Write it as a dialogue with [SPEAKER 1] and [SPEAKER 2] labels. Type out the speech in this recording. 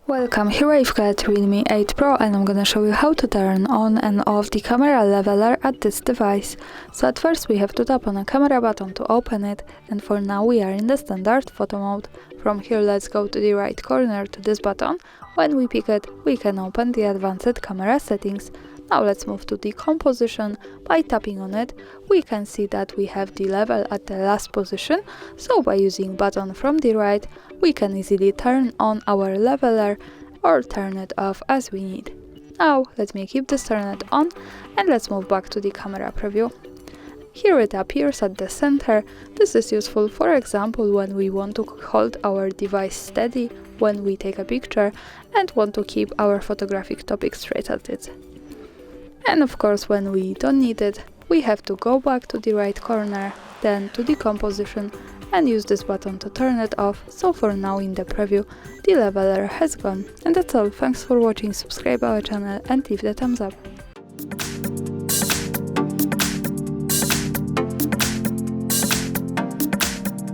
[SPEAKER 1] Welcome, here I've got Realme 8 Pro and I'm gonna show you how to turn on and off the camera leveler at this device. So at first we have to tap on a camera button to open it, and for now we are in the standard photo mode. From here let's go to the right corner to this button. When we pick it, we can open the advanced camera settings. Now let's move to the composition. By tapping on it, we can see that we have the level at the last position, so by using button from the right, we can easily turn on our leveler or turn it off as we need. Now let me keep this turned on and let's move back to the camera preview. Here it appears at the center. This is useful, for example, when we want to hold our device steady when we take a picture and want to keep our photographic topic straight at it. And of course, when we don't need it, we have to go back to the right corner, then to the composition, and use this button to turn it off. So for now in the preview, the leveler has gone. And that's all. Thanks for watching, subscribe our channel and leave the thumbs up.